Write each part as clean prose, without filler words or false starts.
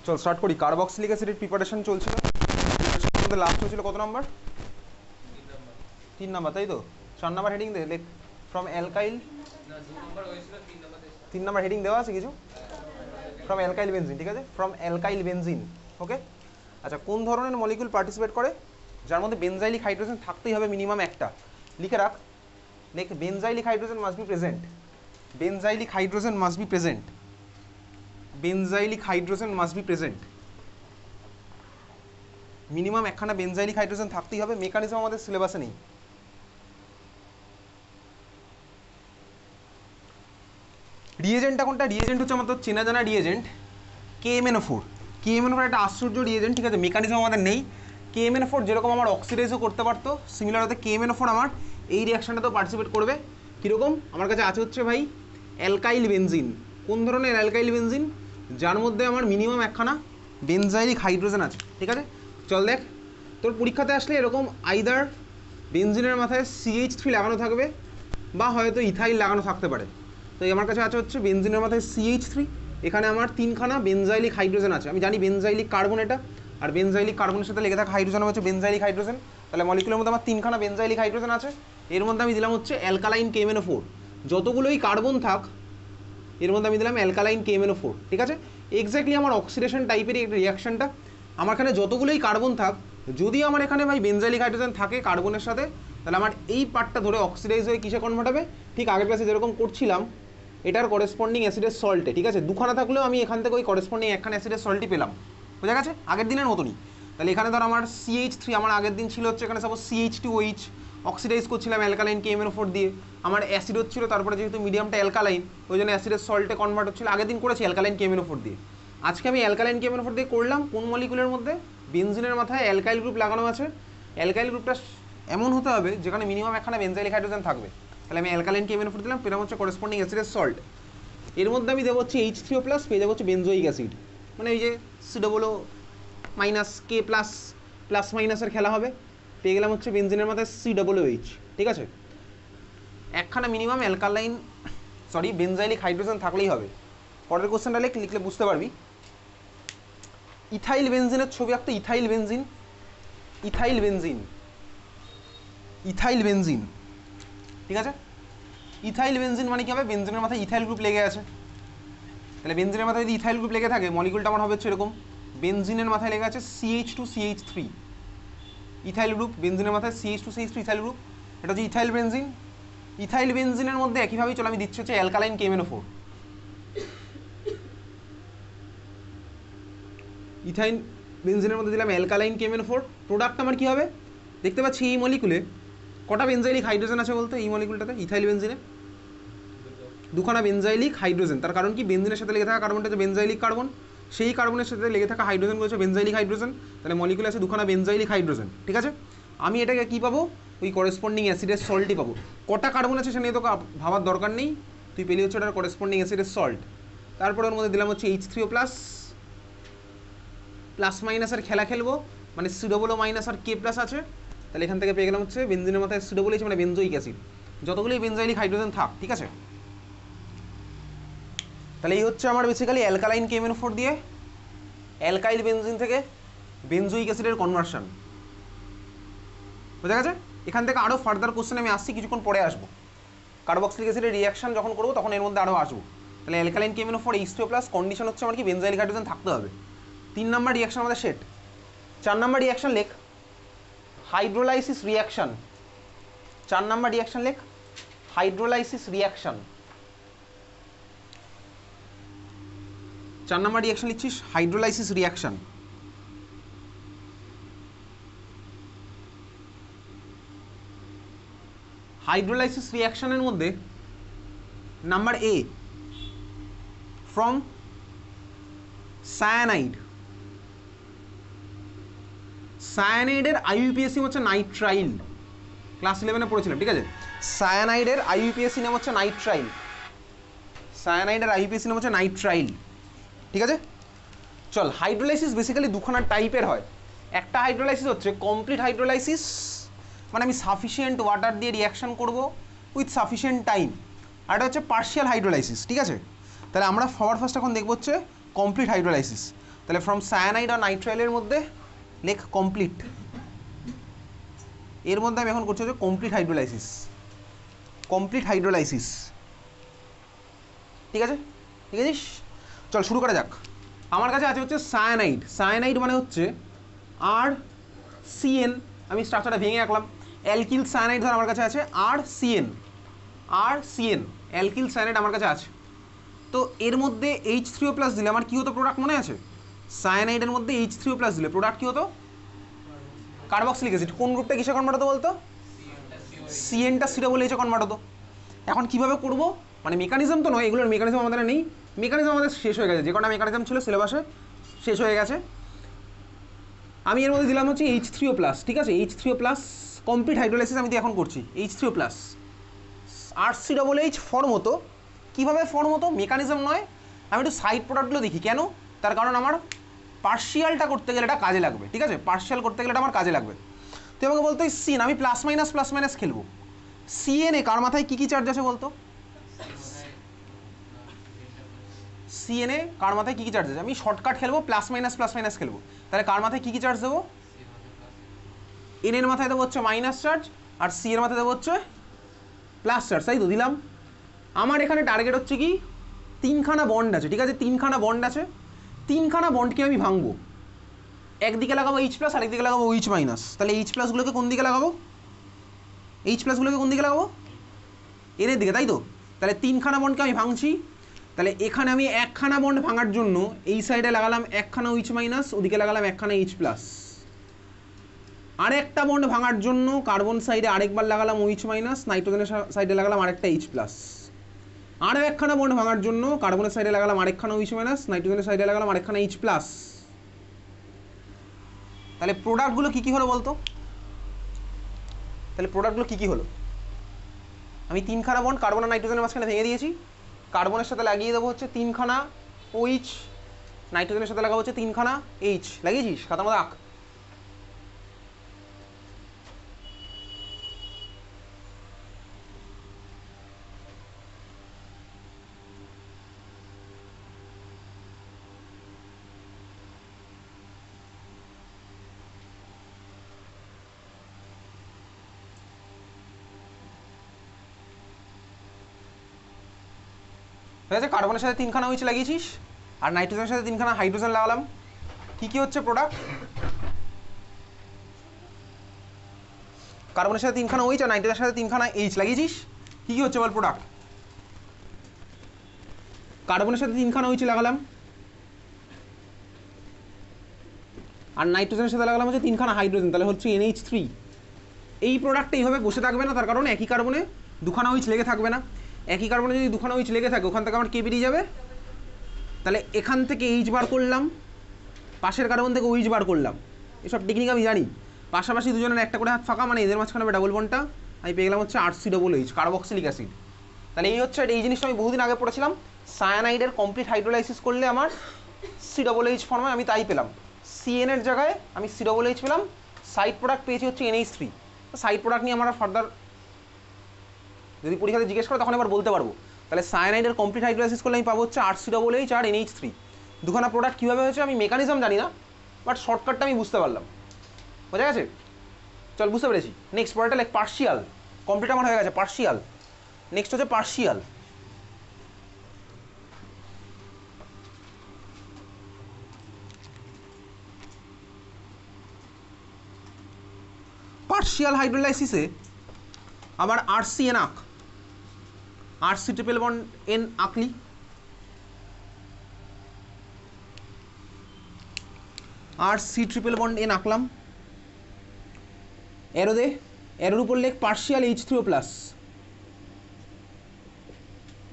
চল স্টার্ট করি। কার্বক্সিলিক অ্যাসিডের প্রিপারেশন চলছিল, প্রিপারেশনের লাস্ট হয়েছিল কত নাম্বার? 3 নাম্বার, তাই তো? 4 নাম্বার হেডিং দে, লেখ ফ্রম অ্যালকাইল। 3 নাম্বার হেডিং দেওয়া আছে কিছু, ফ্রম অ্যালকাইল বেনজিন, ঠিক আছে? ফ্রম অ্যালকাইল বেনজিন, ওকে। আচ্ছা, কোন ধরনের মলিকিউল পার্টিসিপেট করে যার মধ্যে বেনজাইলিক হাইড্রোজেন থাকতেই হবে মিনিমাম একটা? লিখে রাখ, লেখ benzylic hydrogen must be present. Benzylic hydrogen must be present. Benzylic hydrogen must be present. Minimum একখানা বেনজাইলিক হাইড্রোজেন থাকতেই হবে। মেকানিজম আমাদের সিলেবাসে নেই। রিয়েজেন্টটা কোনটা? রিয়েজেন্ট হচ্ছে আমাদের চেনা জানা রিয়েজেন্ট KMnO4। KMnO4 একটা আশ্চর্য রিয়েজেন্ট, ঠিক আছে? মেকানিজম আমাদের নেই। KMnO4 যেরকম আমার অক্সিডাইজও করতে পারতো, সিমিলার হতে KMnO4 আমার এই রিয়াকশনটাতেও পার্টিসিপেট করবে। কীরকম? আমার কাছে আছে হচ্ছে ভাই অ্যালকাইল বেনজিন। কোন ধরনের অ্যালকাইল বেনজিন? যার মধ্যে আমার মিনিমাম একখানা বেনজাইলিক হাইড্রোজেন আছে, ঠিক আছে? চল দেখ, তোর পরীক্ষাতে আসলে এরকম আইদার বেনজিনের মাথায় CH3 লাগানো থাকবে বা হয়তো ইথাইল লাগানো থাকতে পারে। তো আমার কাছে আছে হচ্ছে বেনজিনের মাথায় CH3, এখানে আমার 3খানা বেনজাইলিক হাইড্রোজেন আছে। আমি জানি বেনজাইলিক কার্বন এটা, আর বেনজাইলিক কার্বনের সাথে লেগে থাকা হাইড্রোজেন হচ্ছে বেনজাইলিক হাইড্রোজেন। তাহলে মলিকুলের মধ্যে আমার 3খানা বেনজাইলিক হাইড্রোজেন আছে। এর মধ্যে আমি দিলাম হচ্ছে অ্যালকালাইন KMnO4। যতগুলোই কার্বন থাক এর মধ্যে আমি দিলাম অ্যালকালাইন KMnO4, ঠিক আছে? এক্স্যাক্টলি আমার অক্সিডেশন টাইপের এই রিয়াকশনটা। আমার এখানে যতগুলোই কার্বন থাক, যদি আমার এখানে ভাই বেনজাইলিক হাইড্রোজেন থাকে কার্বনের সাথে, তাহলে আমার এই পার্টটা ধরে অক্সিডাইজ হয়ে কিসে কনভার্ট হবে? ঠিক আগের ক্লাসে যেরকম করছিলাম, এটার করেসপন্ডিং অ্যাসিডের সল্টে, ঠিক আছে? দুখানা থাকলেও আমি এখান থেকে ওই করেসপন্ডিং একখানা অ্যাসিডের সল্টই পেলাম, বোঝা গেছে? আগের দিনের মতনই। তাহলে এখানে ধর আমার CH3, আমার আগের দিন ছিল হচ্ছে এখানে সাপোজ CH2OH, অক্সিডাইজ করছিলাম অ্যালকালাইন KMnO4 দিয়ে, আমার অ্যাসিড হচ্ছিল, তারপরে যেহেতু মিডিয়ামটা অ্যালকালাইন ওই জন্য অ্যাসিডের সল্টে কনভার্ট হচ্ছিল। আগের দিন করেছি অ্যালকালাইন KMnO4 দিয়ে, আজকে আমি অ্যালকালাইন KMnO4 দিয়ে করলাম। কোন মলিকুলের মধ্যে? বেনজিনের মাথায় অ্যালকাইল গ্রুপ লাগানো আছে। অ্যালকাইল গ্রুপটা এমন হতে হবে যেখানে মিনিমাম একখানা বেনজাইলিক হাইড্রোজেন থাকবে। তাহলে আমি অ্যালকালাইন KMnO4 দিলাম, পেলাম হচ্ছে করেসপন্ডিং অ্যাসিডের সল্ট। এর মধ্যে আমি দেবো হচ্ছে H3O+, পেয়ে যাবো হচ্ছে বেনজোইক অ্যাসিড। মানে এই যে COO minus K plus plus মাইনাসের খেলা হবে, পেয়ে গেলাম হচ্ছে বেনজিনের মাথায় COOH, ঠিক আছে? একখানা মিনিমাম অ্যালকালাইন বেনজাইলিক হাইড্রোজেন থাকলেই হবে। পরের কোশ্চেনটা লিখলে বুঝতে পারবি। ইথাইল বেনজিনের ছবি আঁকতে, ethyl benzene, ethyl benzene, ethyl benzene, ঠিক আছে? ইথাইল বেনজিন মানে কি হবে? বেনজিনের মাথায় ইথাইল গ্রুপ লেগে আছে। তাহলে বেনজিনের মাথায় যদি ইথাইল গ্রুপ লেগে থাকে, মলিকুলটা আমার হবে হচ্ছে এরকম। বেনজিনের মাথায় লেগে আছে CH2CH3, ইথাইল গ্রুপ, বেনজিনের মাথায় CH2CH3 ইথাইল গ্রুপ, এটা হচ্ছে ইথাইল বেনজিন। ইথাইল বেনজিনের মধ্যে একইভাবেই চলো আমি দিচ্ছি হচ্ছে অ্যালকালাইন KMnO4। ইথাইল বেনজিনের মধ্যে দিলাম অ্যালকালাইন KMnO4। প্রোডাক্ট আমার কী হবে? দেখতে পাচ্ছি এই মলিকুলে কটা বেনজাইলিক হাইড্রোজেন আছে বলতে? এই মলিকুলটাতে ইথাইল বেনজিনে দুখানা বেনজাইলিক হাইড্রোজেন। তার কারণ কি? বেনজিনের সাথে লেগে থাকা কার্বনটা হচ্ছে বেনজাইলিক কার্বন, সেই কার্বনের সাথে লেগে থাকা হাইড্রোজেনগুলো হচ্ছে বেনজাইলিক হাইড্রোজেন। তাহলে মলিকুলে আছে দুখানা বেনজাইলিক হাইড্রোজেন, ঠিক আছে? আমি এটাকে কী পাবো? ওই করেসপন্ডিং অ্যাসিডের সল্টই পাবো। কটা কার্বন আছে সে নিয়ে তোকে ভাবার দরকার নেই, তুই পেলি হচ্ছে ওটার করেসপন্ডিং অ্যাসিডের সল্ট। তারপরে ওর মধ্যে দিলাম হচ্ছে H3O+, প্লাস মাইনাসের খেলা খেলবো, মানে COO- আর K+ আছে। তাহলে এখান থেকে পেয়ে গেলাম হচ্ছে বেনজিনের মাথায় COOH মানে বেনজোইক অ্যাসিড। যতগুলোই বেনজাইলিক হাইড্রোজেন থাক, ঠিক আছে? তাহলে এই হচ্ছে আমার বেসিক্যালি অ্যালকালাইন KMnO4 দিয়ে অ্যালকাইল বেনজিন থেকে বেনজোইক অ্যাসিডের কনভার্সন, বোঝা গেছে? এখান থেকে আরও ফার্দার কোশ্চেন আমি আসছি, কিছুক্ষণ পরে আসবো। কার্বক্সিলিক অ্যাসিডের রিয়াকশন যখন করবো তখন এর মধ্যে আরও আসবো। তাহলে অ্যালকালাইন KMnO4 H2O+, কন্ডিশন হচ্ছে আমার কি? বেনজাইলিক হাইড্রোজেন থাকতে হবে। 3 নাম্বার রিয়াকশন আমাদের সেট। 4 নাম্বার রিয়াকশন লেখ, হাইড্রোলাইসিস রিয়াকশন। 4 নাম্বার রিয়াকশন লেখ, হাইড্রোলাইসিস রিয়াকশন। 4 নাম্বার রিয়াকশন লিখছিস হাইড্রোলাইসিস রিয়াকশন। হাইড্রোলাইসিস রিয়াকশনের মধ্যে নাম্বার A, ফ্রম সায়ানাইড। সায়ানাইডের IUPAC হচ্ছে নাইট্রাইল, ক্লাস 11-এ পড়েছিলাম, ঠিক আছে? সায়ানাইডের IUPAC নাম হচ্ছে নাইট্রাইল। সায়ানাইডের IUPAC নাম হচ্ছে নাইট্রাইল, ঠিক আছে? চল, হাইড্রোলাইসিস বেসিক্যালি দুখানা টাইপের হয়। একটা হাইড্রোলাইসিস হচ্ছে কমপ্লিট হাইড্রোলাইসিস, মানে আমি সাফিসিয়েন্ট ওয়াটার দিয়ে রিয়াকশন করব উইথ সাফিসিয়েন্ট টাইম। আর এটা হচ্ছে পার্শিয়াল হাইড্রোলাইসিস, ঠিক আছে? তাহলে আমরা সবার ফার্স্ট এখন দেখবো হচ্ছে কমপ্লিট হাইড্রোলাইসিস। তাহলে ফ্রম সায়ানাইড আর নাইট্রাইলের মধ্যে লেখ কমপ্লিট, এর মধ্যে আমি এখন করছি হচ্ছে কমপ্লিট হাইড্রোলাইসিস, কমপ্লিট হাইড্রোলাইসিস। ঠিক আছে, ঠিক আছে, চল শুরু করা যাক। আমার কাছে আছে হচ্ছে সায়ানাইড, সায়ানাইড মানে হচ্ছে আর সিএন, আমি স্ট্রাকচারটা ভেঙে রাখলাম। অ্যালকিল সায়ানাইড ধর আমার কাছে আছে আর সিএন, আর সিএন অ্যালকিল সায়ানাইড আমার কাছে আছে। তো এর মধ্যে H3O+ দিলে আমার কী হতো প্রোডাক্ট মনে আছে? সায়ানাইডের মধ্যে H3O+ দিলে প্রোডাক্ট কী হতো? Carboxylic acid. কোন গ্রুপটা কিসে কনভার্ট হতো বলতো? সিএনটা COOH কনভার্ট হতো। এখন কীভাবে করবো, মানে মেকানিজম তো নয়, এগুলোর মেকানিজম আমাদের নেই, মেকানিজম আমাদের শেষ হয়ে গেছে, যে কটা মেকানিজম ছিল সিলেবাসে শেষ হয়ে গেছে। আমি এর মধ্যে দিলাম হচ্ছে H3O+, ঠিক আছে, H3O+, কমপ্লিট হাইড্রোলাইসিস আমি তো এখন করছি। H3O+, RCOOH ফর্ম হতো। কীভাবে ফর্ম হতো? মেকানিজম নয়, আমি একটু সাইড প্রোডাক্টগুলো দেখি। কেন? তার কারণ আমার পার্শিয়ালটা করতে গেলে এটা কাজে লাগবে, ঠিক আছে, পার্শিয়াল করতে গেলে এটা আমার কাজে লাগবে। তুই আমাকে বলতো সিএন, আমি প্লাস মাইনাস খেলবো। সিএনএ কার মাথায় কী কী চার্জ আছে বলতো? সিএনএ কার মাথায় কী কী চার্জ আছে? আমি শর্টকাট খেলবো, প্লাস মাইনাস খেলবো। তাহলে কার মাথায় কী কী চার্জ দেবো? এন এর মাথায় দেবো হচ্ছে মাইনাস চার্জ, আর সি এর মাথায় দেবো হচ্ছে প্লাস চার্জ, তাই তো দিলাম। আমার এখানে টার্গেট হচ্ছে কি, তিনখানা বন্ড আছে, ঠিক আছে, তিনখানা বন্ড আছে, তিনখানা বন্ডকে আমি ভাঙবো। একদিকে লাগাবো H+, আরেকদিকে লাগাবো OH-। তাহলে H+গুলোকে কোন দিকে লাগাবো? H+গুলোকে কোন দিকে লাগাবো? এর দিকে, তাই তো। তাহলে তিনখানা বন্ডকে আমি ভাঙছি। তাহলে এখানে আমি একখানা বন্ড ভাঙার জন্য এই সাইডে লাগালাম একখানা OH-, ওদিকে লাগালাম একখানা H+। আরেকটা বন্ড ভাঙার জন্য কার্বন সাইডে আরেকবার লাগালাম OH-, নাইট্রোজেনের সাইডে লাগালাম আরেকটা H+। আরও একখানা বন্ড ভাঙার জন্য কার্বনের সাইডে লাগালাম আরেকখানা OH-, নাইট্রোজেনের সাইডে লাগালাম আরেকখানা H+। তাহলে প্রোডাক্টগুলো কী কী হলো বলতো? তাহলে প্রোডাক্টগুলো কী কী হলো? আমি তিনখানা বন্ড কার্বন আর নাইট্রোজেনের মাঝখানে ভেঙে দিয়েছি। কার্বনের সাথে লাগিয়ে দেবো হচ্ছে তিনখানা OH, নাইট্রোজেনের সাথে লাগাবো হচ্ছে তিনখানা H। লাগিয়েছিস? খাতার মধ্যে আঁক। ঠিক আছে, কার্বনের সাথে তিনখানা OH লাগিয়েছিস, আর নাইট্রোজেনের সাথে তিনখানা হাইড্রোজেন লাগালাম। কী কী হচ্ছে প্রোডাক্ট? কার্বনের সাথে তিনখানা OH আর নাইট্রোজেনের সাথে তিনখানা H লাগিয়েছিস, কী কী হচ্ছে বল প্রোডাক্ট? কার্বনের সাথে তিনখানা OH লাগালাম, আর নাইট্রোজেনের সাথে লাগালাম হচ্ছে তিনখানা হাইড্রোজেন, তাহলে হচ্ছে NH3। এই প্রোডাক্টটা এইভাবে বসে থাকবে না, তার কারণে একই কার্বনে দুখানা OH লেগে থাকবে না। একই কার্বনে যদি দুখানা OH লেগে থাকে, ওখান থেকে আমার কে বেরিয়ে যাবে? তাহলে এখান থেকে H বার করলাম, পাশের কার্বন থেকে OH বার করলাম। এসব টেকনিক আমি জানি। পাশাপাশি দুজনের একটা করে হাত ফাঁকা, মানে এদের মাঝখানে ডাবল বন্ডটা আমি পেয়ে গেলাম হচ্ছে RCOOH, কার্বক্সিলিক অ্যাসিড। তাহলে এই হচ্ছে, এই জিনিসটা আমি বহুদিন আগে পড়েছিলাম। সায়ানাইডের কমপ্লিট হাইড্রোলাইসিস করলে আমার COOH ফর্মে আমি তাই পেলাম। CN এর জায়গায় আমি COOH পেলাম, সাইড প্রোডাক্ট পেয়েছি হচ্ছে NH3। সাইড প্রোডাক্ট নিয়ে আমরা ফার্দার যদি পরীক্ষাতে জিজ্ঞেস করে তখন এবার বলতে পারবো। তাহলে সায়ানাইডের কমপ্লিট হাইড্রোলাইসিস করলে আমি পাবো হচ্ছে RCOOH আর NH3। দুখানা প্রোডাক্ট কীভাবে হয়েছে আমি মেকানিজম জানি না, বাট শর্টকাটটা আমি বুঝতে পারলাম। বোঝা গেছে? চল, বুঝতে পেরেছি। নেক্সট পরেরটা লাইক পার্শিয়াল। কমপ্লিট আমার হয়ে গেছে, পার্শিয়াল। নেক্সট হচ্ছে পার্শিয়াল। পার্শিয়াল হাইড্রোলাইসিসে আবার RCN আঁক, RC∼N আঁকলি। RC∼N আঁকলাম। অ্যারো দে, অ্যারোর উপর লেখ পার্শিয়াল H3O+।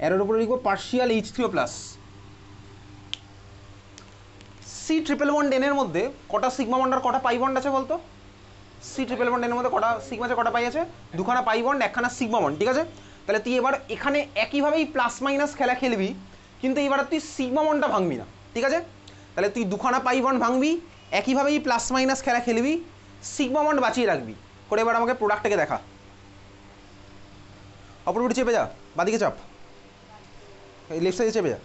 অ্যারোর উপরে লিখবো পার্শিয়াল H3O+। C∼N এর মধ্যে কটা সিগমা বন্ড আর কটা পাই বন্ড আছে বলতো? C∼N এর মধ্যে কটা সিগমা আছে, কটা পাই আছে? দুখানা পাই বন্ড, একখানা সিগমা বন্ড, ঠিক আছে। তাহলে তুই এবার এখানে একইভাবেই প্লাস মাইনাস খেলা খেলবি, কিন্তু এবার তুই সিগমা বন্ডটা ভাঙবি না, ঠিক আছে। তাহলে তুই দুখানা পাই বন্ড ভাঙবি, একইভাবেই প্লাস মাইনাস খেলা খেলবি, সিগমা বন্ড বাঁচিয়ে রাখবি। করে এবার আমাকে প্রোডাক্টটাকে দেখা। অপরপটি চেপে যা, বাদিকে চাপ, এই লেফট সাইডে চেপে যা।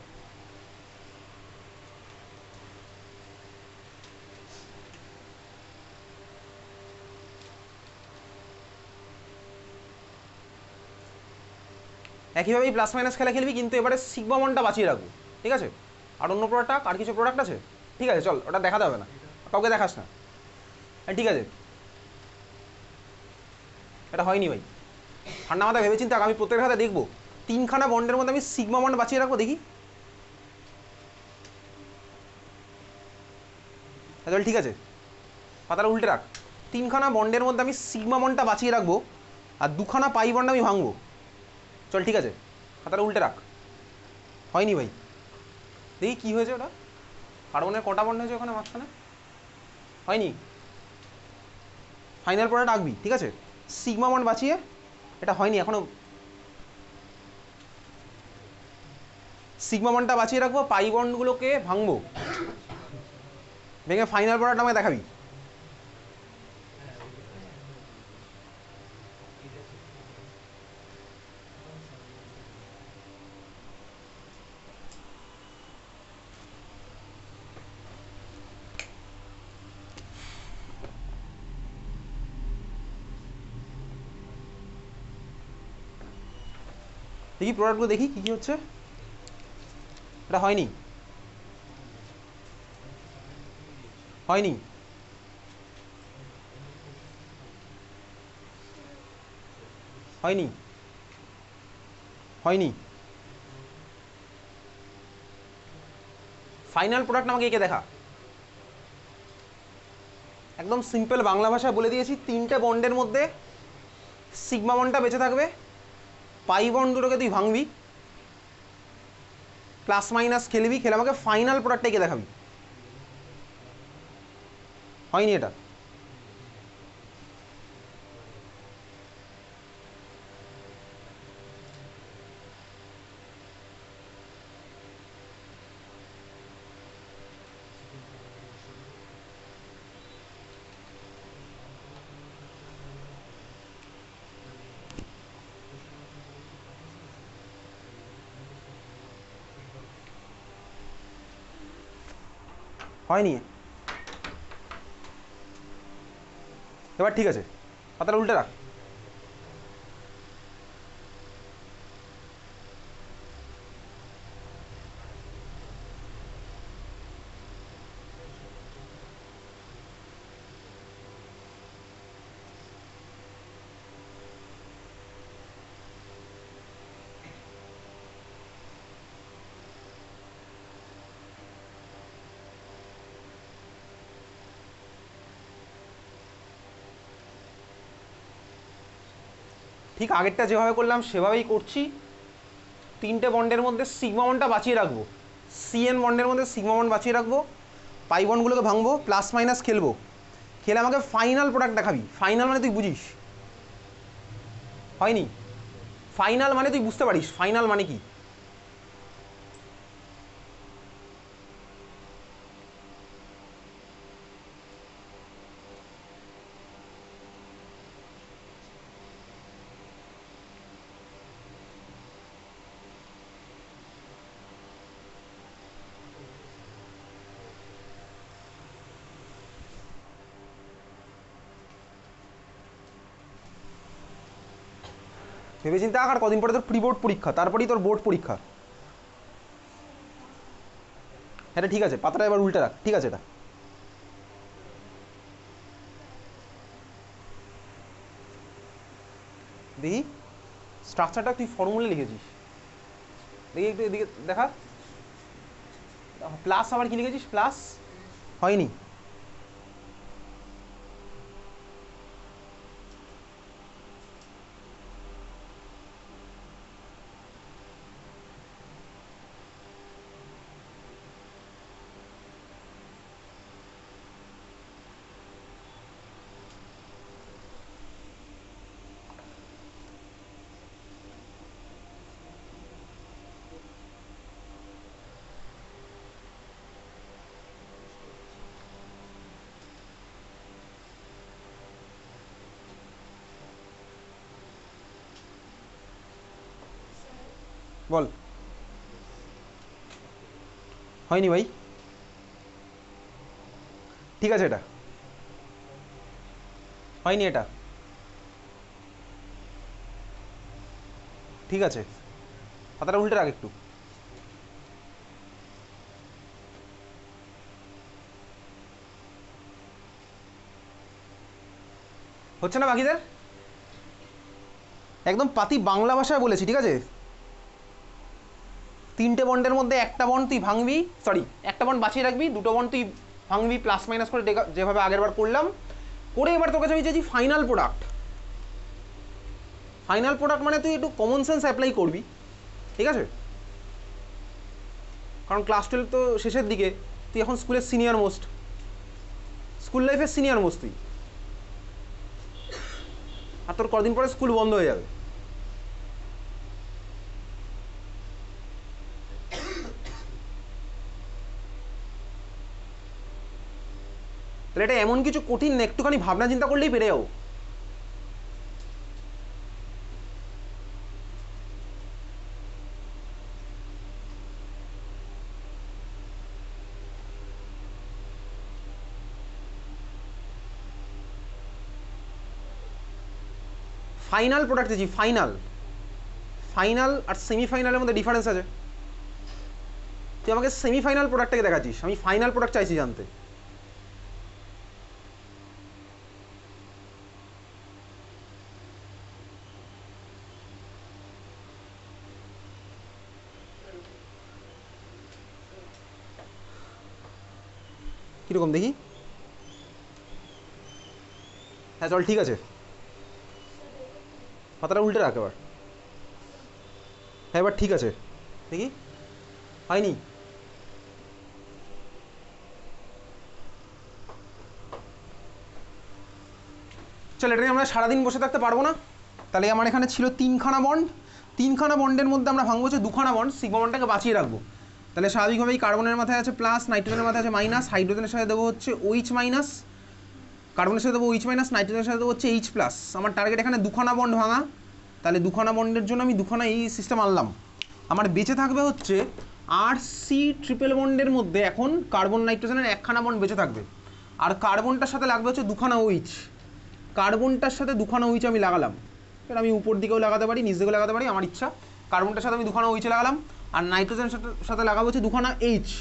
একইভাবেই প্লাস মাইনাস খেলা খেলবি, কিন্তু এবারে সিগমা মনটা বাঁচিয়ে রাখবো, ঠিক আছে? আর অন্য প্রোডাক্ট, আর কিছু প্রোডাক্ট আছে, ঠিক আছে চল, ওটা দেখাতে হবে না, কাউকে দেখাস না। হ্যাঁ ঠিক আছে, এটা হয়নি ভাই, ঠান্ডা মাথা ভেবে চিন্তা, আমি প্রত্যেকের হাতে দেখবো 3খানা বন্ডের মধ্যে আমি সিগমা বন্ড বাঁচিয়ে রাখবো, দেখি। চল ঠিক আছে, পাতাটা উল্টে রাখ। 3খানা বন্ডের মধ্যে আমি সিগমা বন্ডটা বাঁচিয়ে রাখবো, আর 2খানা পাই বন্ড আমি ভাঙবো। চল ঠিক আছে, পাতাটা উল্টে রাখ। হয়নি ভাই, দেখি কী হয়েছে ওটা, কার্বনের কটা বন্ড হয়েছে ওখানে মাঝখানে, হয়নি। ফাইনাল প্রোডাক্ট আঁকবি, ঠিক আছে, সিগমা বন্ড বাঁচিয়ে, এটা হয়নি এখনো। সিগমা বন্ডটা বাঁচিয়ে রাখবো, পাই বন্ডগুলোকে ভাঙবো, ভেঙে ফাইনাল প্রোডাক্ট আমাকে দেখাবি। দেখি প্রোডাক্টগুলো, দেখি কী কী হচ্ছে। এটা হয়নি, হয়নি, হয়নি, হয়নি। ফাইনাল প্রোডাক্ট আমাকে এঁকে দেখা। একদম সিম্পল বাংলা ভাষায় বলে দিয়েছি, 3টে বন্ডের মধ্যে সিগমা বন্ডটা বেঁচে থাকবে, পাই বন্ড দুটোকে তুই ভাঙবি, প্লাস মাইনাস খেলবি, খেলে আমাকে ফাইনাল প্রোডাক্টটা এঁকে দেখাবি। হয়নি এটা, হয়নি। এবার ঠিক আছে, পাতাটা উল্টে রাখ। ঠিক আগেরটা যেভাবে করলাম সেভাবেই করছি, 3টে বন্ডের মধ্যে সিগমা বন্ডটা বাঁচিয়ে রাখবো, সিএন বন্ডের মধ্যে সিগমা বন্ড বাঁচিয়ে রাখবো, পাই বন্ডগুলোকে ভাঙবো, প্লাস মাইনাস খেলবো, খেলে আমাকে ফাইনাল প্রোডাক্ট দেখাবি। ফাইনাল মানে তুই বুঝিস, হয়নি। ফাইনাল মানে তুই বুঝতে পারিস ফাইনাল মানে কি। ভেবে চিন্তা, আর কদিন পরে তোর প্রি বোর্ড পরীক্ষা, তারপরেই তোর বোর্ড পরীক্ষা। এটা ঠিক আছে, পাতাটা এবার উল্টে রাখ, ঠিক আছে। এটা দেখি স্ট্রাকচারটা তুই ফর্মুলে লিখেছিস, দেখি একটু এদিকে দেখা। প্লাস আবার কি লিখেছিস, প্লাস, হয়নি। বল, হয়নি ভাই, ঠিক আছে। এটা হয়নি, এটা ঠিক আছে। খাতাটা উল্টে রাখ একটু। হচ্ছে না বাকিদের? একদম পাতি বাংলা ভাষায় বলেছি, ঠিক আছে? তিনটে বন্ডের মধ্যে একটা বন্ড তুই ভাঙবি, সরি একটা বন্ড বাঁচিয়ে রাখবি, দুটো বন্ড তুই ভাঙবি প্লাস মাইনাস করে, যেভাবে আগের বার করলাম করে। এবার তোর কাছে আমি চাইছি ফাইনাল প্রোডাক্ট। ফাইনাল প্রোডাক্ট মানে তুই একটু কমন সেন্স অ্যাপ্লাই করবি, ঠিক আছে? কারণ ক্লাস 12 তো শেষের দিকে, তুই এখন স্কুলের সিনিয়র মোস্ট, স্কুল লাইফের সিনিয়র মোস্ট তুই, আর তোর কদিন পরে স্কুল বন্ধ হয়ে যাবে। তাহলে এটা এমন কিছু কঠিন না, একটুখানি ভাবনা চিন্তা করলেই পেরে যাবো। ফাইনাল প্রোডাক্ট দিচ্ছি, ফাইনাল। ফাইনাল আর সেমিফাইনালের মধ্যে ডিফারেন্স আছে। তুই আমাকে সেমিফাইনাল প্রোডাক্টটাকে দেখাচ্ছিস, আমি ফাইনাল প্রোডাক্ট চাইছি জানতে। কীরকম দেখি? হ্যাঁ চল ঠিক আছে, পাতাটা উল্টে রাখ এবার। হ্যাঁ এবার ঠিক আছে, দেখি হয়নি। চল এটাকে আমরা সারাদিন বসে থাকতে পারবো না। তাহলে আমার এখানে ছিল তিনখানা বন্ড, তিনখানা বন্ডের মধ্যে আমরা ভাঙবো হচ্ছে দুখানা বন্ড, সিগমা বন্ডটাকে বাঁচিয়ে রাখবো। তাহলে স্বাভাবিকভাবেই কার্বনের মাথায় আছে প্লাস, নাইট্রোজেনের মাথায় আছে মাইনাস, হাইড্রোজেনের সাথে দেবো হচ্ছে OH মাইনাস, কার্বনের সাথে দেবো OH মাইনাস, নাইট্রোজেনের সাথে দেবো হচ্ছে H প্লাস। আমার টার্গেট এখানে দুখানা বন্ড ভাঙা, তাহলে দুখানা বন্ডের জন্য আমি দুখানা এই সিস্টেম আনলাম। আমার বেঁচে থাকবে হচ্ছে RC ট্রিপল বন্ডের মধ্যে এখন কার্বন নাইট্রোজেনের একখানা বন্ড বেঁচে থাকবে, আর কার্বনটার সাথে লাগবে হচ্ছে দুখানা OH। কার্বনটার সাথে দুখানা OH আমি লাগালাম, এবার আমি উপর দিকেও লাগাতে পারি, নিচ দিকেও লাগাতে পারি, আমার ইচ্ছা। কার্বনটার সাথে আমি দুখানা OH লাগালাম, আর নাইট্রোজেনের সাথে লাগাবো হচ্ছে দুখানা H।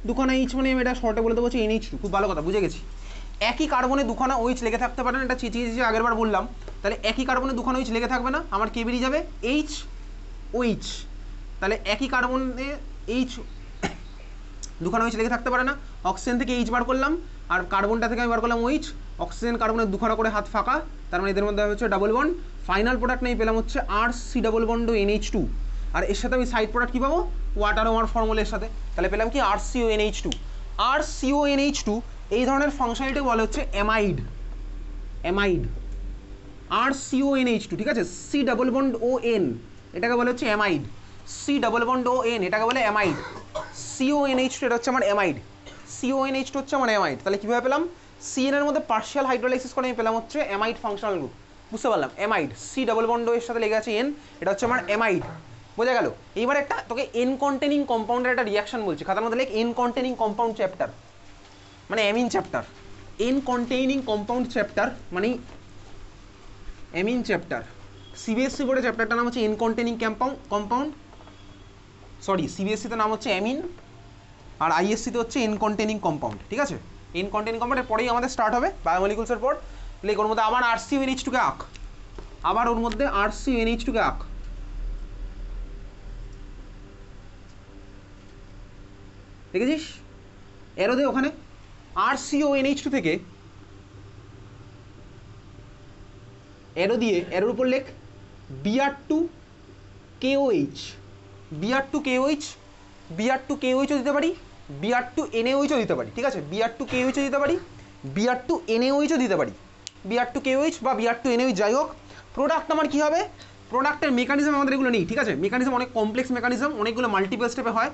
দুখানা H মানে আমি এটা শর্টে বলে দেবো হচ্ছে NH2। খুব ভালো কথা, বুঝে গেছি। একই কার্বনে দুখানা OH লেগে থাকতে পারে না, এটা চিচিয়ে আগের বার বললাম। তাহলে একই কার্বনে দুখানা OH লেগে থাকবে না, আমার কে বেরিয়ে যাবে? HOH। তাহলে একই কার্বনে H দুখানা OH লেগে থাকতে পারে না, অক্সিজেন থেকে H বার করলাম, আর কার্বনটা থেকে আমি বার করলাম OH। অক্সিজেন কার্বনের দুখানা করে হাত ফাঁকা, তার মানে এদের মধ্যে হচ্ছে ডাবল বন্ড। ফাইনাল প্রোডাক্ট নেই পেলাম হচ্ছে RC ডাবল বন্ড NH2, আর এর সাথে আমি সাইড প্রোডাক্ট কী পাবো? ওয়াটার ওয়ার ফর্মুলার সাথে। তাহলে পেলাম কি? RCONH2। RCONH2 এই ধরনের ফাংশনালিটি বলে হচ্ছে অ্যামাইড। অ্যামাইড RCONH2, ঠিক আছে? C ডাবল বন্ড ON এটাকে বলে হচ্ছে amide. C double bond ON এটাকে বলে অ্যামাইড। CONH2 এটা হচ্ছে আমার অ্যামাইড। CONH2 হচ্ছে আমার অ্যামাইড। তাহলে কীভাবে পেলাম? CN এর মধ্যে পার্শিয়াল হাইড্রোলাইসিস করে আমি পেলাম হচ্ছে অ্যামাইড ফাংশনাল গ্রুপ। বুঝতে পারলাম? অ্যামাইড, C ডাবল বন্ড এর সাথে লেগে আছে N, এটা হচ্ছে আমার অ্যামাইড। বোঝা গেল? এইবার একটা তোকে N কন্টেনিং কম্পাউন্ডের একটা রিয়াকশন বলছি, খাতার মধ্যে লেখ N কন্টেনিং কম্পাউন্ড চ্যাপ্টার, মানে amine chapter. N containing compound chapter মানে অ্যামিন চ্যাপ্টার। সিবিএসসি বোর্ডে চ্যাপ্টারটার নাম হচ্ছে N কন্টেইনিং কম্পাউন্ড, সরি সিবিএসসিতে নাম হচ্ছে অ্যামিন, আর আইএসসিতে হচ্ছে N কন্টেইনিং কম্পাউন্ড, ঠিক আছে? N কন্টেইনিং কম্পাউন্ডের পরেই আমাদের স্টার্ট হবে বায়োমলিকুলসের পর। লেখ ওর মধ্যে আবার RCONH2 কে আঁক, আবার ওর মধ্যে RCONH2 কে আঁক। দেখেছিস? এরো দে ওখানে RCONH2 থেকে এরো দিয়ে এরোর উপর লেখ Br2KOH। Br2KOH, Br2KOH দিতে পারি, Br2NaOH দিতে পারি, ঠিক আছে? Br2KOH দিতে পারি, Br2NaOH দিতে পারি, Br2KOH বা Br2NaOH যাই হোক। প্রোডাক্ট আমার কী হবে? প্রোডাক্টের মেকানিজম আমাদের এগুলো নেই, ঠিক আছে? মেকানিজম অনেক কমপ্লেক্স মেকানিজম, অনেকগুলো মাল্টিপল স্টেপে হয়,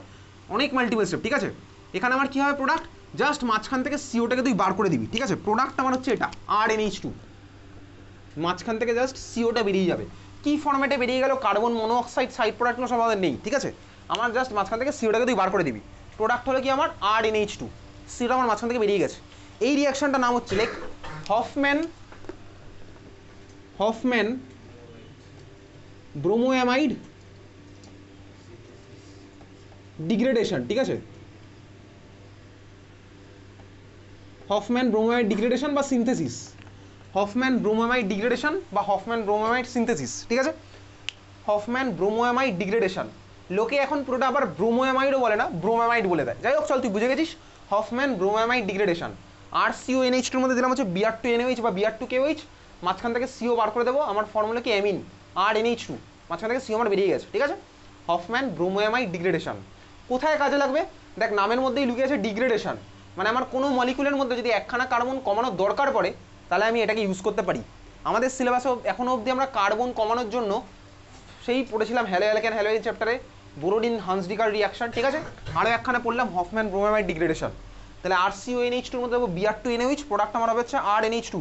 অনেক মাল্টিপল স্টেপ, ঠিক আছে? এখানে আমার কী হবে? প্রোডাক্ট জাস্ট মাঝখান থেকে সিওটাকে তুই বার করে দিবি, ঠিক আছে? প্রোডাক্ট আমার হচ্ছে এটা RNH2, মাঝখান থেকে জাস্ট সিওটা বেরিয়ে যাবে। কি ফর্মেটে বেরিয়ে গেল? কার্বন মনোঅক্সাইড সাইড প্রোডাক্টগুলো সব আমাদের নেই, ঠিক আছে? আমার জাস্ট মাঝখান থেকে সিওটাকে তুই বার করে দিবি। প্রোডাক্ট হলো কি আমার? RNH2, সিওটা আমার মাঝখান থেকে বেরিয়ে গেছে। এই রিয়াকশনটার নাম হচ্ছে লেখ হফম্যান ব্রোমোঅ্যামাইড ডিগ্রেডেশন, ঠিক আছে, হফম্যান ব্রোমোয়ামাইড ডিগ্রেডেশন বা সিনথেসিস, হফম্যান ব্রোমোয়ামাইড ডিগ্রেডেশন বা হফম্যান ব্রোমোয়ামাইড সিনথেসিস, ঠিক আছে, হফম্যান ব্রোমোয়ামাইড ডিগ্রেডেশন। লোকে এখন পুরোটা আবার ব্রোমোয়ামাইডও বলে না, ব্রোমোয়ামাইড বলে দেয়। যাই হোক চল, তুই বুঝে গেছিস হফম্যান ব্রোমোয়ামাইড ডিগ্রেডেশন। আর CO NH2 মধ্যে দিলাম হচ্ছে Br2NaOH বা Br2KOH, মাঝখান থেকে CO বার করে দেবো, আমার ফর্মুলা কি অ্যামিন RNH2, মাঝখান থেকে CO আমার বেরিয়ে গেছে, ঠিক আছে, হফম্যান ব্রোমোয়ামাইড ডিগ্রেডেশন। কোথায় কাজে লাগবে দেখ, নামের মধ্যেই লুকিয়ে আছে ডিগ্রেডেশন, মানে আমার কোনো মলিকুলের মধ্যে যদি একখানা কার্বন কমানোর দরকার পড়ে তাহলে আমি এটাকে ইউজ করতে পারি। আমাদের সিলেবাসে এখনও অবধি আমরা কার্বন কমানোর জন্য সেই পড়েছিলাম হ্যালো অ্যালকেন হ্যালোজেন চ্যাপ্টারে বোরোডিন হান্সডিকার রিয়াকশন, ঠিক আছে, আরও একখানা পড়লাম হফম্যান ব্রোমোয়ামাইড ডিগ্রেডেশন। তাহলে RCONH2 এর মধ্যে Br2NaOH, প্রোডাক্ট আমার হবে হচ্ছে RNH2।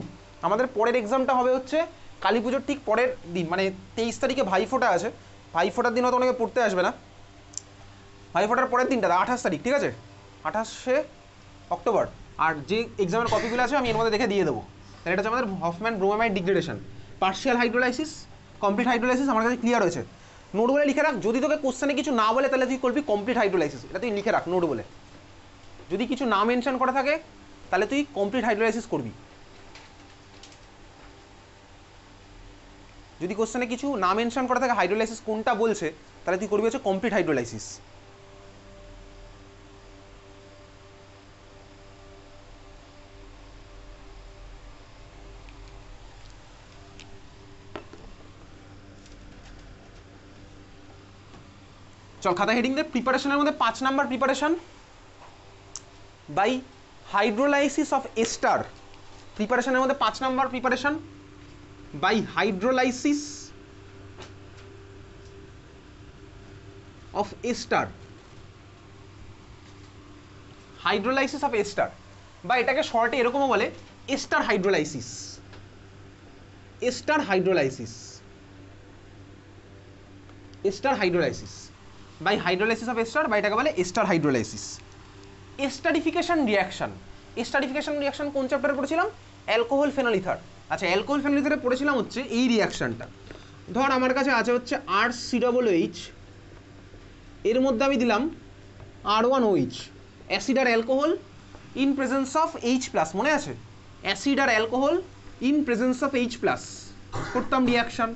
আমাদের পরের এক্সামটা হবে হচ্ছে কালী পুজোর ঠিক পরের দিন, মানে 23 তারিখে ভাইফোঁটা আছে, ভাইফোঁটার দিন হয়তো অনেকে পড়তে আসবে না, ভাইফোঁটার পরের দিনটা 28 তারিখ, ঠিক আছে, 28শে অক্টোবর। আর যে এক্সামের কপিগুলো আছে আমি এর মধ্যে দেখে দিয়ে দেবো। তাহলে এটা হচ্ছে আমাদের Hofmann bromamide degradation, partial hydrolysis, complete hydrolysis আমার কাছে ক্লিয়ার হয়েছে। নোট বলে লিখে রাখ, যদি তোকে কোশ্চেনে কিছু না বলে তাহলে তুই করবি কমপ্লিট হাইড্রোলাইসিস, এটা তুই লিখে রাখ নোট বলে। যদি কিছু না মেনশন করা থাকে তাহলে তুই কমপ্লিট হাইড্রোলাইসিস করবি। যদি কোশ্চেনে কিছু না মেনশন করা থাকে হাইড্রোলাইসিস কোনটা বলছে, তাহলে তুই করবি হচ্ছে কমপ্লিট হাইড্রোলাইসিস। চল খাতা হেডিং দে। প্রিপারেশনের মধ্যে 5 number preparation by hydrolysis of ester, প্রিপারেশনের মধ্যে 5 number preparation by hydrolysis of ester, hydrolysis of ester, বা এটাকে শর্টে এরকমও বলে ester hydrolysis, ester hydrolysis, ester hydrolysis by hydrolysis of ester, বা এটাকে বলে ester hydrolysis. Esterification reaction, esterification reaction কোন চ্যাপ্টারে পড়েছিলাম? Alcohol phenol ether. আচ্ছা, অ্যালকোহল ফেনল ইথারে পড়েছিলাম হচ্ছে এই রিয়াকশনটা। ধর আমার কাছে আছে হচ্ছে RCOOH, এর মধ্যে আমি দিলাম R1OH, অ্যাসিড আর alcohol in presence of H+, মনে আছে? অ্যাসিড আর alcohol in presence of H+, করতাম রিয়াকশন,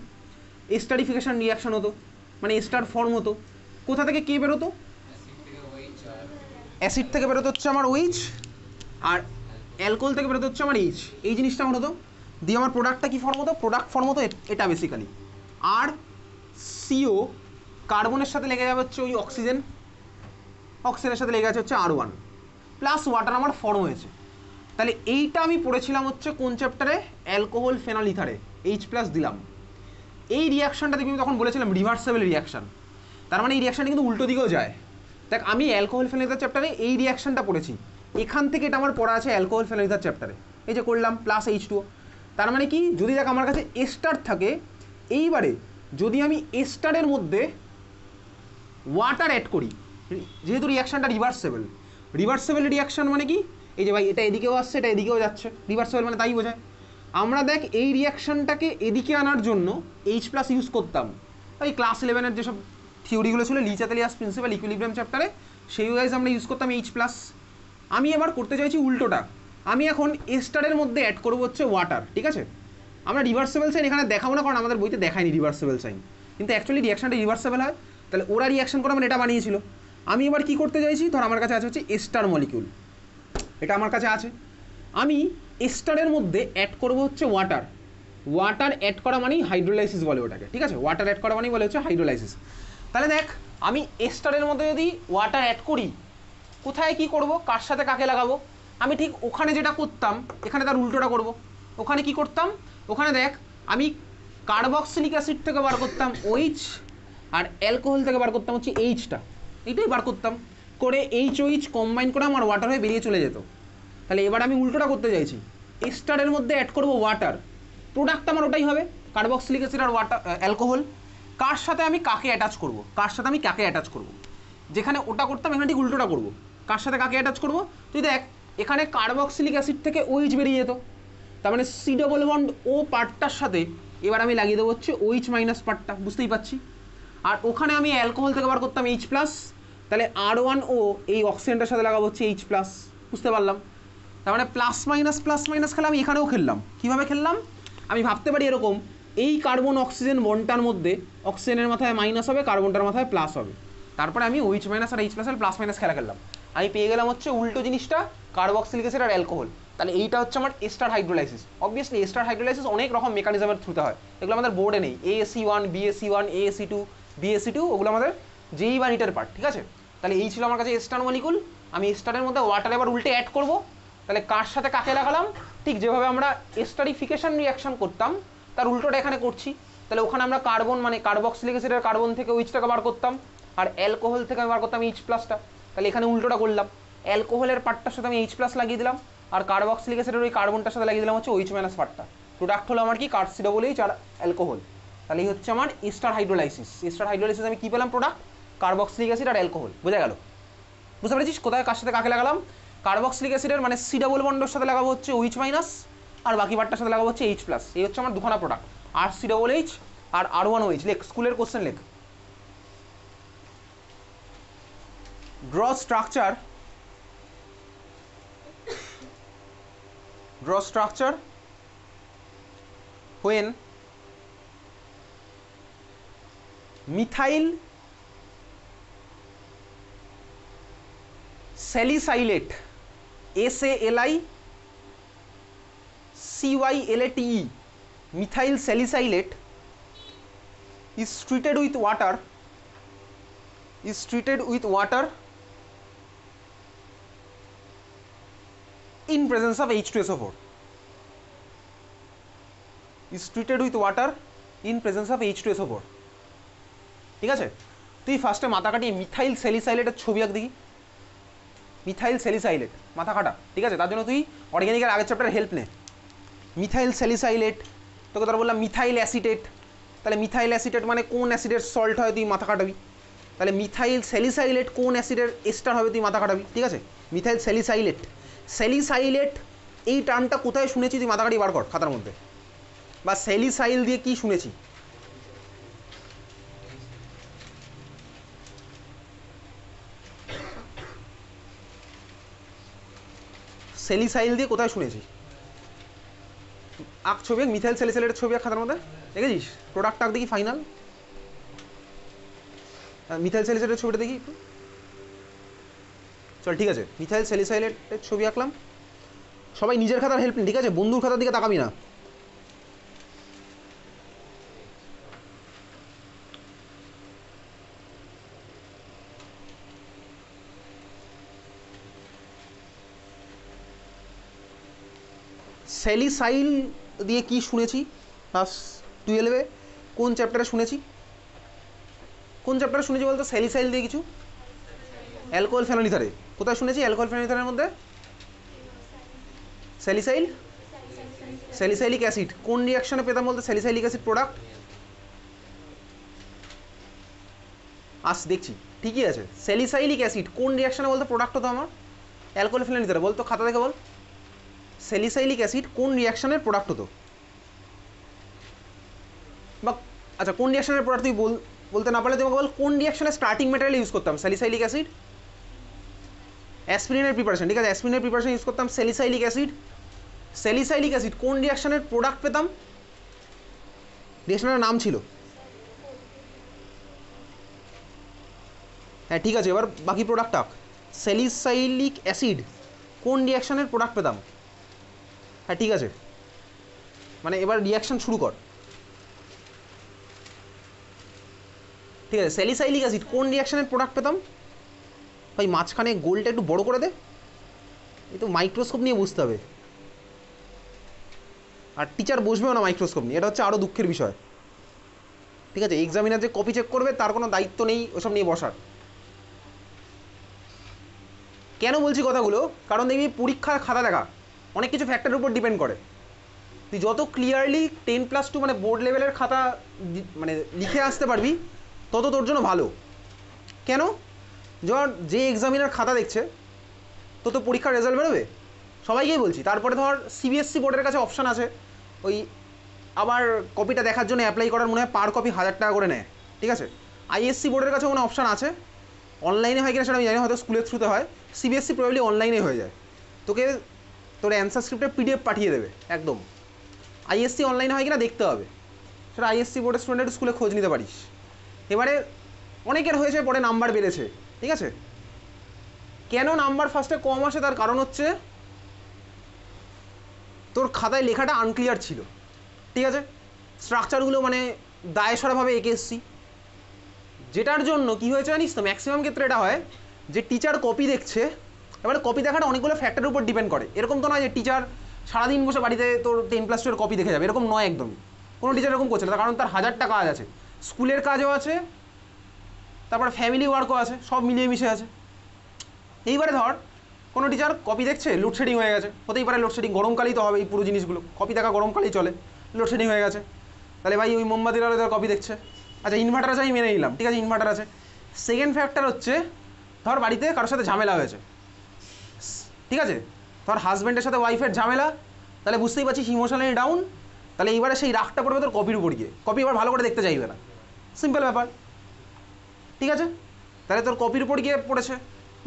এস্টারিফিকেশন রিয়াকশন হতো, মানে এস্টার ফর্ম হতো। কোথা থেকে কে বেরোতো? অ্যাসিড থেকে বেরোতে হচ্ছে আমার OH, আর অ্যালকোহল থেকে বেরোতে হচ্ছে আমার H, এই জিনিসটা আমার হতো। দিয়ে আমার প্রোডাক্টটা কী ফর্ম হতো? প্রোডাক্ট ফর্ম হতো এটা বেসিক্যালি। আর CO কার্বনের সাথে লেগে যাবে হচ্ছে ওই অক্সিজেন, অক্সিজেনের সাথে লেগে আছে হচ্ছে R1 প্লাস ওয়াটার আমার ফর্ম হয়েছে। তাহলে এইটা আমি পড়েছিলাম হচ্ছে কোন চ্যাপ্টারে? অ্যালকোহল ফেনল ইথারে H+ দিলাম। এই রিয়াকশনটা দেখবি আমি তখন বলেছিলাম রিভার্সেবল রিয়াকশন, তার মানে এই রিয়াকশনটা কিন্তু উল্টো দিকেও যায়। দেখ, আমি অ্যালকোহল ফেনল ইথার চ্যাপ্টারে এই রিয়াকশনটা পড়েছি, এখান থেকে এটা আমার পড়া আছে অ্যালকোহল ফেনল ইথার চ্যাপ্টারে, এই যে করলাম প্লাস H2O। তার মানে কি, যদি দেখ আমার কাছে এস্টার থাকে, এইবারে যদি আমি এস্টারের মধ্যে ওয়াটার অ্যাড করি, যেহেতু রিয়াকশনটা রিভার্সেবল, রিভার্সেবল রিয়াকশন মানে কি, এই যে ভাই এটা এদিকেও আসছে এটা এদিকেও যাচ্ছে, রিভার্সেবল মানে তাই বোঝায়। আমরা দেখ এই রিয়াকশনটাকে এদিকে আনার জন্য H+ ইউজ করতাম, ওই ক্লাস 11-এর যেসব থিওরিগুলো ছিল লি চ্যাথেলিয়াস প্রিন্সিপাল ইকুইলিব্রিয়াম চ্যাপ্টারে, সেই ওয়াইজ আমরা ইউজ করতাম H+। আমি এবার করতে চাইছি উল্টোটা, আমি এখন এস্টারের মধ্যে অ্যাড করবো হচ্ছে ওয়াটার, ঠিক আছে। আমরা রিভার্সেবল সাইন এখানে দেখাবো না, কারণ আমাদের বইতে দেখায়নি রিভার্সেবল সাইন, কিন্তু অ্যাকচুয়ালি রিয়াকশনটা রিভার্সেবল হয়। তাহলে ওরা রিয়াকশন করে মানে এটা বানিয়েছিল, আমি এবার কি করতে চাইছি, ধর আমার কাছে আছে হচ্ছে এস্টার মলিকিউল, এটা আমার কাছে আছে, আমি এস্টারের মধ্যে অ্যাড করবো হচ্ছে ওয়াটার। ওয়াটার অ্যাড করা মানেই হাইড্রোলাইসিস বলে ওটাকে, ঠিক আছে, ওয়াটার অ্যাড করা মানেই বলে হচ্ছে হাইড্রোলাইসিস। তাহলে দেখ, আমি এস্টারের মধ্যে যদি ওয়াটার অ্যাড করি, কোথায় কি করব, কার সাথে কাকে লাগাবো? আমি ঠিক ওখানে যেটা করতাম এখানে তার উল্টোটা করব। ওখানে কি করতাম? ওখানে দেখ, আমি কার্বক্সিলিক অ্যাসিড থেকে বার করতাম OH, আর অ্যালকোহল থেকে বার করতাম হচ্ছে H-টা, এইটাই বার করতাম, করে HOH কম্বাইন করে আমার ওয়াটার হয়ে বেরিয়ে চলে যেত। তাহলে এবার আমি উল্টোটা করতে চাইছি, এস্টারের মধ্যে অ্যাড করব ওয়াটার, প্রোডাক্ট আমার ওটাই হবে কার্বক্সিলিক অ্যাসিড আর ওয়াটার অ্যালকোহল। কার সাথে আমি কাকে অ্যাটাচ করব, কার সাথে আমি কাকে অ্যাটাচ করব, যেখানে ওটা করতাম এখানে ঠিক উল্টোটা করব, কার সাথে কাকে অ্যাটাচ করব। তুই দেখ, এখানে কার্বক্সিলিক অ্যাসিড থেকে OH বেরিয়ে যেত, তার মানে C+O পার্টটার সাথে এবার আমি লাগিয়ে দেবো হচ্ছে OH- পার্টটা, বুঝতেই পারছি। আর ওখানে আমি অ্যালকোহল থেকে বার করতাম H+, তাহলে তাহলে R1O এই অক্সিজেনটার সাথে লাগাবো হচ্ছে H+, বুঝতে পারলাম। তার মানে প্লাস মাইনাস খেলে আমি এখানেও খেললাম। কীভাবে খেললাম? আমি ভাবতে পারি এরকম, এই কার্বন অক্সিজেন বন্ডটার মধ্যে অক্সিজেনের মাথায় মাইনাস হবে, কার্বনটার মাথায় প্লাস হবে, তারপরে আমি OH- আর H+ এর প্লাস মাইনাস খেলা খেললাম। আমি পেয়ে গেলাম হচ্ছে উল্টো জিনিসটা, কার্বক্সিলিক অ্যাসিড আর অ্যালকোহল। তাহলে এইটা হচ্ছে আমার ester hydrolysis. Obviously ester hydrolysis অনেক রকম মেকানিজমের থ্রুতে হয়, এগুলো আমাদের বোর্ডে নেই। ASC1, BSC1, ASC2, BSC2 ওগুলো আমাদের যেই বা নিটের পার্ট, ঠিক আছে। তাহলে এই ছিল আমার কাছে এস্টার মলিকুল। আমি এস্টারের মধ্যে ওয়াটার এবার উল্টে অ্যাড করব। তাহলে কার সাথে কাকে লাগালাম? ঠিক যেভাবে আমরা এস্টারিফিকেশন রিয়াকশন করতাম তার উল্টোটা এখানে করছি। তাহলে ওখানে আমরা কার্বন মানে কার্বক্সিলিক অ্যাসিডের কার্বন থেকে OH-টাকে বার করতাম, আর অ্যালকোহল থেকে বার করতাম H+টা। তাহলে এখানে উল্টোটা করলাম, অ্যালকোহলের পার্টটার সাথে আমি H+ লাগিয়ে দিলাম, আর কার্বক্সিলিক অ্যাসিডের ওই কার্বনটার সাথে লাগিয়ে দিলাম হচ্ছে OH- পার্টটা। প্রোডাক্ট হলো আমার কি CH আর অ্যালকোহল। তাহলে এই হচ্ছে আমার এস্টার হাইড্রোলাইসিস। এস্টার হাইড্রোলাইসিস আমি কি পেলাম? প্রোডাক্ট কার্বক্সিলিক অ্যাসিড আর অ্যালকোহল। বোঝা গেল? বুঝতে পেরেছিস কোথায় কার সাথে কাকে লাগালাম? কার্বক্সিলিক অ্যাসিডের মানে C ডাবল বন্ডের সাথে লাগাবো হচ্ছে OH- আর বাকি পার্টটার সাথে লাগাবো হচ্ছে H+। এই হচ্ছে আমার দুখানা প্রোডাক্ট, RCOH আর R1OH। লেখ, স্কুলের কোশ্চেন লেখ। Draw structure when methyl salicylate SALICYLATE methyl salicylate is treated with water in presence of H2SO4 is treated with water in presence of H2SO4। ঠিক আছে, তুই ফার্স্টে মাথা কাটিয়ে মিথাইল স্যালিসাইলেটের ছবি আঁক দেখি। মিথাইল স্যালিসাইলেট মাথা কাটা, ঠিক আছে। তার জন্য তুই অর্গানিকের আগের চ্যাপ্টারের হেল্প নে। মিথাইল স্যালিসাইলেট, তোকে তারা বললাম মিথাইল অ্যাসিটেট। তাহলে মিথাইল অ্যাসিটেট মানে কোন অ্যাসিডের সল্ট হয় তুই মাথা কাটাবি। তাহলে মিথাইল স্যালিসাইলেট কোন অ্যাসিডের এস্টার হবে তুই মাথা কাটাবি, ঠিক আছে। মিথাইল স্যালিসাইলেট এই টার্মটা কোথায় শুনেছি তুই মাথা কাটিয়ে বার কর খাতার মধ্যে। বা স্যালিসাইল দিয়ে কি শুনেছি? স্যালিসাইল দিয়ে কোথায় শুনেছি? আঁক ছবি, মিথাইল স্যালিসাইলেটের ছবি আঁক খাতার মধ্যে। দেখেছিস প্রোডাক্ট আঁক দেখি ফাইনাল। মিথাইল স্যালিসাইলেটের ছবিটা দেখি একটু। চল ঠিক আছে, মিথাইল স্যালিসাইলেটের ছবি আঁকলাম। সবাই নিজের খাতার হেল্প নিন, ঠিক আছে, বন্ধুর খাতার দিকে তাকাবি না। স্যালিসাইল দিয়ে কি শুনেছি ক্লাস 12-এ? কোন চ্যাপ্টারে শুনেছি? বলতো স্যালিসাইল দিয়ে কিছু? অ্যালকোহল ফেনলিথারে। কোথায় শুনেছি অ্যালকোহল ফেনলিথারের মধ্যে? স্যালিসাইলিক অ্যাসিড কোন রিয়াকশনে পেতাম বলতে? Salicylic acid product. দেখছি ঠিকই আছে। স্যালিসাইলিক অ্যাসিড কোন রিয়াকশনে বলতে প্রোডাক্ট হতো আমার? অ্যালকোহল ফেনলিথারে। বলতো খাতা দেখে বল, স্যালিসাইলিক অ্যাসিড কোন রিয়াকশনের প্রোডাক্ট হতো? বা আচ্ছা, কোন রিয়াকশনের প্রোডাক্ট তুই বলতে না পারলে তোমাকে বল কোন রিয়াকশনে স্টার্টিং ম্যাটেরিয়াল ইউজ করতাম স্যালিসাইলিক অ্যাসিড? অ্যাসপিরিনের প্রিপারেশন, ঠিক আছে, অ্যাসপিরিনের প্রিপারেশন ইউজ করতাম স্যালিসাইলিক অ্যাসিড। স্যালিসাইলিক অ্যাসিড কোন রিয়াকশনের প্রোডাক্ট পেতাম? রিয়াকশনের নাম ছিল। হ্যাঁ ঠিক আছে, এবার বাকি প্রোডাক্ট আঁক। স্যালিসাইলিক অ্যাসিড কোন রিয়াকশনের প্রোডাক্ট পেতাম? হ্যাঁ ঠিক আছে, মানে এবার রিয়াকশন শুরু কর। ঠিক আছে, স্যালিসাইলিক অ্যাসিড কোন রিয়াকশনের প্রোডাক্ট পেতাম? ভাই মাঝখানে গোলটা একটু বড় করে দে, এই তো মাইক্রোস্কোপ নিয়ে বুঝতে হবে। আর টিচার বসবেও না মাইক্রোস্কোপ নিয়ে, এটা হচ্ছে আরও দুঃখের বিষয়। ঠিক আছে, এক্সামিনার যে কপি চেক করবে তার কোনো দায়িত্ব নেই ওসব নিয়ে বসার। কেন বলছি কথাগুলো? কারণ দেখবি পরীক্ষার খাতা দেখা অনেক কিছু ফ্যাক্টরের উপর ডিপেন্ড করে। তুই যত ক্লিয়ারলি 10+2 মানে বোর্ড লেভেলের খাতা মানে লিখে আসতে পারবি তত তোর জন্য ভালো। কেন? ধর যে এক্সামিনার খাতা দেখছে তো পরীক্ষার রেজাল্ট বেরোবে, সবাইকেই বলছি। তারপরে ধর CBSE বোর্ডের কাছে অপশান আছে, ওই আবার কপিটা দেখার জন্য অ্যাপ্লাই করার মনে হয় পার কপি 1000 টাকা করে নেয়, ঠিক আছে। ISC বোর্ডের কাছে কোনো অপশান আছে, অনলাইনে হয় কিনা সেটা আমি জানি, হয়তো স্কুলের থ্রুতে হয়, সিবিএসসি প্রবাবলি অনলাইনে হয়ে যায়। তোকে তোর অ্যান্সার স্ক্রিপ্টের পিডিএফ পাঠিয়ে দেবে একদম। আইএসসি অনলাইনে হয় কিনা দেখতে হবে, সেটা আইএসসি বোর্ডের স্টুডেন্টের স্কুলে খোঁজ নিতে পারিস। এবারে অনেকের হয়েছে পরে নাম্বার বেড়েছে, ঠিক আছে। কেন নাম্বার ফার্স্টে কম আসে তার কারণ হচ্ছে তোর খাতায় লেখাটা আনক্লিয়ার ছিল, ঠিক আছে, স্ট্রাকচারগুলো মানে দায়সারাভাবে এঁকে এসছি, যেটার জন্য কি হয়েছে জানিস তো, ম্যাক্সিমাম ক্ষেত্রে এটা হয় যে টিচার কপি দেখছে। এবারে কপি দেখাটা অনেকগুলো ফ্যাক্টরের উপর ডিপেন্ড করে, এরকম তো নয় যে টিচার সারাদিন বসে বাড়িতে তোর 10+2 কপি দেখে যাবে, এরকম নয় একদমই। কোনো টিচার এরকম করছে না, তার কারণ তার 1000টা কাজ আছে, স্কুলের কাজও আছে, তারপর ফ্যামিলি ওয়ার্কও আছে, সব মিলিয়ে মিশে আছে। এইবারে ধর কোনো টিচার কপি দেখছে, লোডশেডিং হয়ে গেছে, হতেই পারে লোডশেডিং, গরমকালেই তো হবে এই পুরো জিনিসগুলো, কপি দেখা গরমকালেই চলে, লোডশেডিং হয়ে গেছে, তাহলে ভাই ওই মোমবাতির আলো তার কপি দেখছে। আচ্ছা ইনভার্টার আছে, আমি মেনে নিলাম, ঠিক আছে ইনভার্টার আছে। সেকেন্ড ফ্যাক্টর হচ্ছে ধর বাড়িতে কারোর সাথে ঝামেলা হয়েছে, ঠিক আছে, ধর হাজব্যান্ডের সাথে ওয়াইফের ঝামেলা, তাহলে বুঝতেই পারছিস ইমোশনালি ডাউন, তাহলে এইবারে সেই রাগটা পড়বে তোর কপির উপর গিয়ে, কপি এবার ভালো করে দেখতে চাইবে না, সিম্পল ব্যাপার, ঠিক আছে। তাহলে তোর কপির উপর গিয়ে পড়েছে,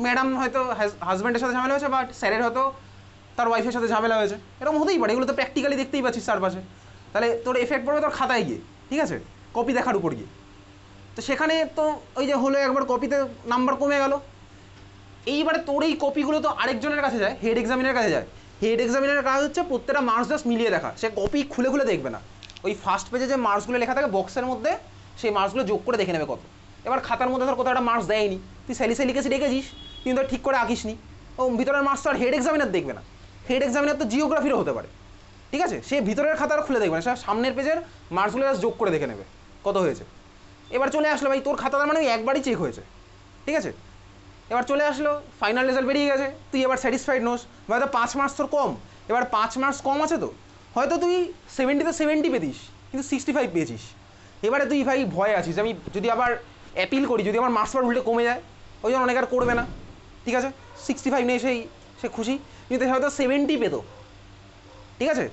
ম্যাডাম হয়তো হাজব্যান্ডের সাথে ঝামেলা হয়েছে, বাট স্যারের হয়তো তার ওয়াইফের সাথে ঝামেলা হয়েছে, এরকম হতেই পারে, এগুলো তো প্র্যাকটিক্যালি দেখতেই পাচ্ছিস চারপাশে, তাহলে তোর এফেক্ট পড়বে তোর খাতায় গিয়ে, ঠিক আছে, কপি দেখার উপর গিয়ে। তো সেখানে তো ওই যে হলো একবার কপিতে নাম্বার কমে গেল। এইবারে তোর এই কপিগুলো তো আরেকজনের কাছে যায়, হেড এক্সামিনের কাছে যায়। হেড এক্সামিনের কাজ হচ্ছে প্রত্যেকটা মার্কস জাস্ট মিলিয়ে দেখা, সে কপি খুলে খুলে দেখবে না, ওই ফার্স্ট পেজে যে মার্কসগুলো লেখা থাকে বক্সের মধ্যে, সেই মার্কসগুলো যোগ করে দেখে নেবে কত। এবার খাতার মধ্যে ধর কোথাও একটা মার্কস দেয়নি, তুই স্যালি লিখেছি রেখেছিস, কিন্তু ধর ঠিক করে আঁকিস নি, ও ভিতরের মার্কস তো আর হেড এক্সামিনার দেখবে না, হেড এক্সামিনার তো জিওগ্রাফিরও হতে পারে, ঠিক আছে, সে ভিতরের খাতার খুলে দেখবে না, সে সামনের পেজের মার্কসগুলো জাস্ট যোগ করে দেখে নেবে কত হয়েছে। এবার চলে আসলো ভাই তোর খাতাটা মানে ওই একবারই চেক হয়েছে, ঠিক আছে, এবার চলে আসলো ফাইনাল রেজাল্ট বেরিয়ে গেছে, তুই এবার স্যাটিসফাইড নোস, হয়তো 5 মার্কস তোর কম, এবার 5 মার্কস কম আছে তো, হয়তো তুই 70-তে 70 পেতিস, কিন্তু 65 পেয়েছিস। এবারে তুই ভাই ভয় আছিস, আমি যদি আবার অ্যাপিল করি, যদি আমার মার্কস উল্টে কমে যায়, ওই জন্য অনেক আর করবে না, ঠিক আছে, 65 নিয়ে সে খুশি, কিন্তু হয়তো 70 পেতো, ঠিক আছে।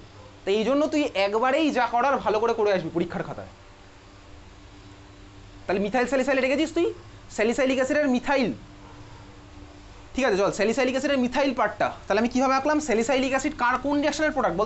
তো এই জন্য তুই একবারেই যা করার ভালো করে আসবি পরীক্ষার খাতায়। তাহলে মিথাইল স্যালিসাইলেট রেখেছিস তুই, স্যালিসাইলিক অ্যাসিডের মিথাইল, ঠিক আছে, চল স্যালিসাইলিক অ্যাসিডের মিথাইল পার্টটা, তাহলে আমি কীভাবে আঁকলাম, স্যালিসাইলিক অ্যাসিড কার কোন রিঅ্যাকশনের প্রোডাক্ট বল।